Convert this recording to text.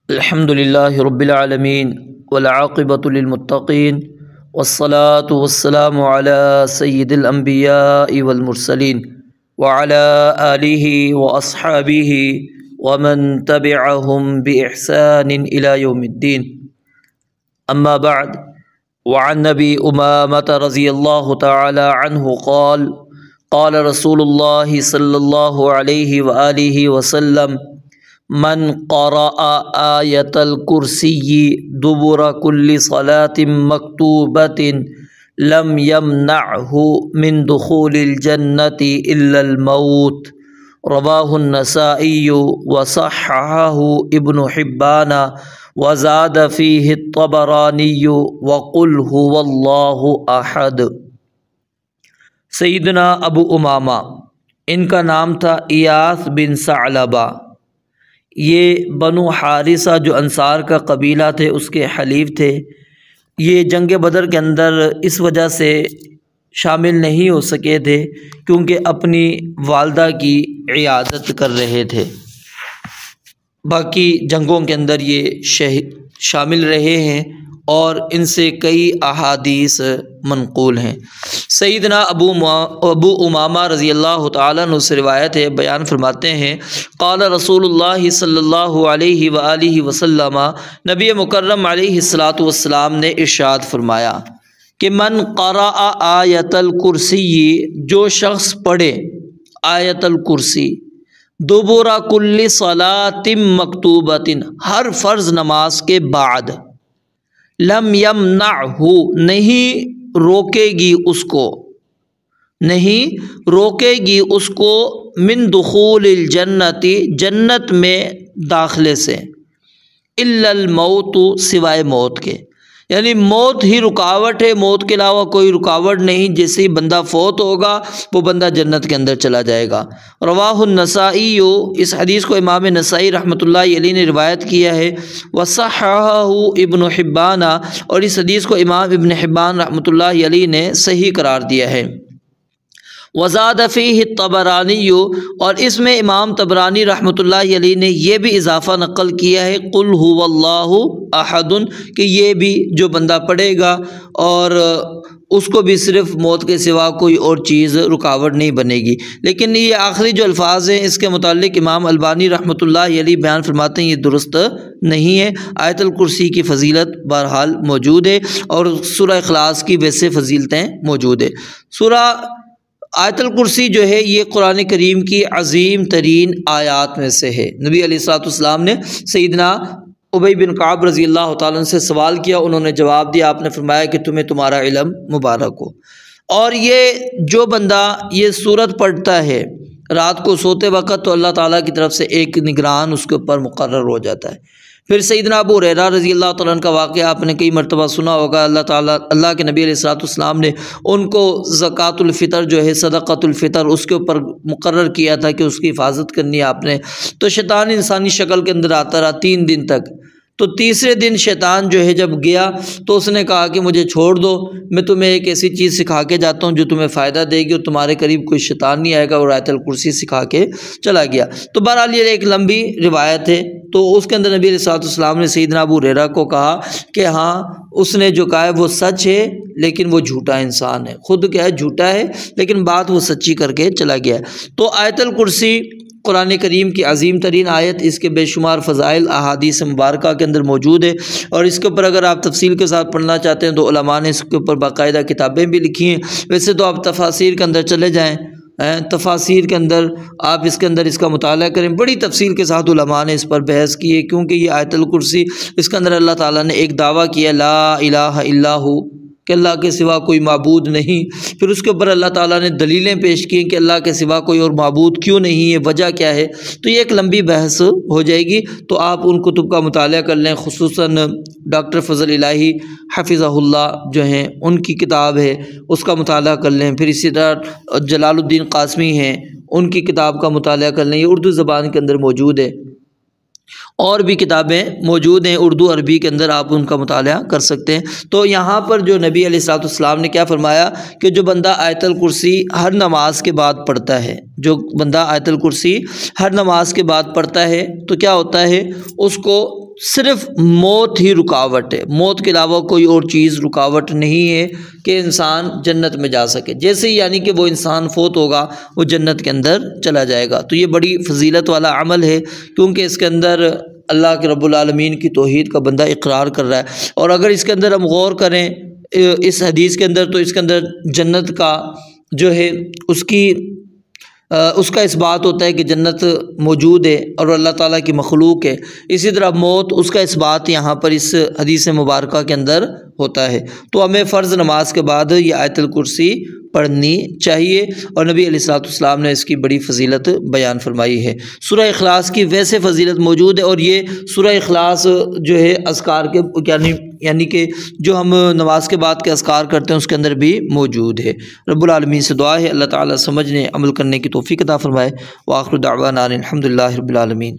الحمد للہ رب العالمین والعاقبۃ للمتقین والصلاة والسلام علی سید الانبیاء والمرسلین وعلی آلہ واصحابہ ومن تبعہم بإحسان الی یوم الدین اما بعد وعن نبی امامۃ رضی اللہ تعالی عنہ قال قال رسول اللہ صلی اللہ علیہ وآلہ وسلم من قرأ آیۃ الکرسی دبر کل صلاۃ مکتوبۃ لم یمنعہ من دخول الجنۃ الا الموت رواہ النسائی وصححہ ابن حبان وزاد فیہ الطبرانی وقل هو اللہ احد۔ سیدنا ابو امامہ، ان کا نام تھا ایاس بن ثعلبہ، یہ بنو حارثہ جو انصار کا قبیلہ تھے اس کے حلیف تھے۔ یہ جنگ بدر کے اندر اس وجہ سے شامل نہیں ہو سکے تھے کیونکہ اپنی والدہ کی عیادت کر رہے تھے، باقی جنگوں کے اندر یہ شامل رہے ہیں اور ان سے کئی احادیث منقول ہیں۔ سیدنا ابو امامہ رضی اللہ تعالیٰ عنہ سے روایت ہے، بیان فرماتے ہیں قال رسول اللہ صلی اللہ علیہ وآلہ وسلم، نبی مکرم علیہ الصلاۃ والسلام نے ارشاد فرمایا کہ من قرأ آیۃ الکرسی، جو شخص پڑھے آیۃ الکرسی دبر کل صلاۃ مکتوبۃ، ہر فرض نماز کے بعد، لم یمنعہ، نہیں روکے گی اس کو من دخول الجنت، جنت میں داخلے سے، الا الموت، سوائے موت کے، یعنی موت ہی رکاوٹ ہے، موت کے علاوہ کوئی رکاوٹ نہیں۔ جیسے ہی بندہ فوت ہوگا وہ بندہ جنت کے اندر چلا جائے گا۔ رواہ النسائی، اس حدیث کو امام نسائی رحمۃ اللہ علیہ نے روایت کیا ہے، وصححہ ابن حبان، اور اس حدیث کو امام ابن حبان رحمۃ اللہ علیہ نے صحیح قرار دیا ہے۔ وزاد فیہ الطبرانی، اور اس میں امام طبرانی رحمۃ اللہ علیہ نے یہ بھی اضافہ نقل کیا ہے، قل هو اللہ احد، کہ یہ بھی جو بندہ پڑھے گا اور اس کو بھی صرف موت کے سوا کوئی اور چیز رکاوٹ نہیں بنے گی۔ لیکن یہ آخری جو الفاظ ہیں اس کے متعلق امام البانی رحمۃ اللہ علیہ بیان فرماتے ہیں یہ درست نہیں ہے۔ آیت الکرسی کی فضیلت بہرحال موجود ہے اور سورہ اخلاص کی ویسے فضیلتیں موجود ہے۔ سورہ آیت الکرسی جو ہے یہ قرآن کریم کی عظیم ترین آیات میں سے ہے۔ نبی علیہ الصلوۃ والسلام نے سیدنا ابی بن کعب رضی اللہ تعالیٰ عنہ سے سوال کیا، انہوں نے جواب دیا، آپ نے فرمایا کہ تمہیں تمہارا علم مبارک ہو۔ اور یہ جو بندہ یہ سورت پڑھتا ہے رات کو سوتے وقت تو اللہ تعالیٰ کی طرف سے ایک نگران اس کے اوپر مقرر ہو جاتا ہے۔ پھر سیدنا ابو ہریرہ رضی اللہ تعالیٰ عنہ کا واقعہ آپ نے کئی مرتبہ سنا ہوگا، اللہ کے نبی علیہ الصلوۃ والسلام نے ان کو زکوٰۃ الفطر جو ہے صدقۃ الفطر اس کے اوپر مقرر کیا تھا کہ اس کی حفاظت کرنی ہے آپ نے۔ تو شیطان انسانی شکل کے اندر آتا رہا 3 دن تک، تو تیسرے دن شیطان جو ہے جب گیا تو اس نے کہا کہ مجھے چھوڑ دو، میں تمہیں ایک ایسی چیز سکھا کے جاتا ہوں جو تمہیں فائدہ دے گی اور تمہارے قریب کوئی شیطان نہیں آئے گا، اور آیت الکرسی سکھا کے چلا گیا۔ تو بہرحال یہ ایک لمبی روایت ہے، تو اس کے اندر نبی علیہ الصلوۃ والسلام نے سیدنا ابو ہریرہ کو کہا کہ ہاں اس نے جو کہا ہے وہ سچ ہے لیکن وہ جھوٹا انسان ہے، خود کیا ہے جھوٹا ہے لیکن بات وہ سچی کر کے چلا گیا۔ تو آیت الکرسی قرآن کریم کی عظیم ترین آیت، اس کے بے شمار فضائل احادیث مبارکہ کے اندر موجود ہے، اور اس کے اوپر اگر آپ تفصیل کے ساتھ پڑھنا چاہتے ہیں تو علماء نے اس کے اوپر باقاعدہ کتابیں بھی لکھی ہیں۔ ویسے تو آپ تفاسیر کے اندر چلے جائیں، تفاسیر کے اندر آپ اس کے اندر اس کا مطالعہ کریں، بڑی تفصیل کے ساتھ علماء نے اس پر بحث کی ہے، کیونکہ یہ آیت الکرسی اس کے اندر اللہ تعالیٰ نے ایک دعویٰ کیا لا الہ الا ہو، کہ اللہ کے سوا کوئی معبود نہیں۔ پھر اس کے اوپر اللہ تعالیٰ نے دلیلیں پیش کی کہ اللہ کے سوا کوئی اور معبود کیوں نہیں ہے، وجہ کیا ہے۔ تو یہ ایک لمبی بحث ہو جائے گی، تو آپ ان کتب کا مطالعہ کر لیں، خصوصاً ڈاکٹر فضل الہی حفظہ اللہ جو ہیں ان کی کتاب ہے اس کا مطالعہ کر لیں، پھر اسی طرح جلال الدین قاسمی ہیں ان کی کتاب کا مطالعہ کر لیں، یہ اردو زبان کے اندر موجود ہے۔ اور بھی کتابیں موجود ہیں اردو عربی کے اندر، آپ ان کا مطالعہ کر سکتے ہیں۔ تو یہاں پر جو نبی علیہ الصلوۃ والسلام نے کیا فرمایا کہ جو بندہ آیت الکرسی ہر نماز کے بعد پڑھتا ہے، جو بندہ آیت الکرسی ہر نماز کے بعد پڑھتا ہے تو کیا ہوتا ہے، اس کو صرف موت ہی رکاوٹ ہے، موت کے علاوہ کوئی اور چیز رکاوٹ نہیں ہے کہ انسان جنت میں جا سکے۔ جیسے ہی یعنی کہ وہ انسان فوت ہوگا وہ جنت کے اندر چلا جائے گا۔ تو یہ بڑی فضیلت والا عمل ہے، کیونکہ اس کے اندر اللہ کے رب العالمین کی توحید کا بندہ اقرار کر رہا ہے۔ اور اگر اس کے اندر ہم غور کریں اس حدیث کے اندر، تو اس کے اندر جنت کا جو ہے اس کا اس بات ہوتا ہے کہ جنت موجود ہے اور اللہ تعالیٰ کی مخلوق ہے۔ اسی طرح موت، اس کا اس بات یہاں پر اس حدیث مبارکہ کے اندر ہوتا ہے۔ تو ہمیں فرض نماز کے بعد یہ آیت الکرسی پڑھنی چاہیے، اور نبی علیہ الصلوۃ والسلام نے اس کی بڑی فضیلت بیان فرمائی ہے۔ سورہ اخلاص کی ویسے فضیلت موجود ہے، اور یہ سورہ اخلاص جو ہے اذکار کے یعنی کہ جو ہم نماز کے بعد کے اذکار کرتے ہیں اس کے اندر بھی موجود ہے۔ رب العالمین سے دعا ہے اللہ تعالیٰ سمجھنے عمل کرنے کی توفیق عطا فرمائے۔ وآخر دعوانا الحمد للہ رب العالمین۔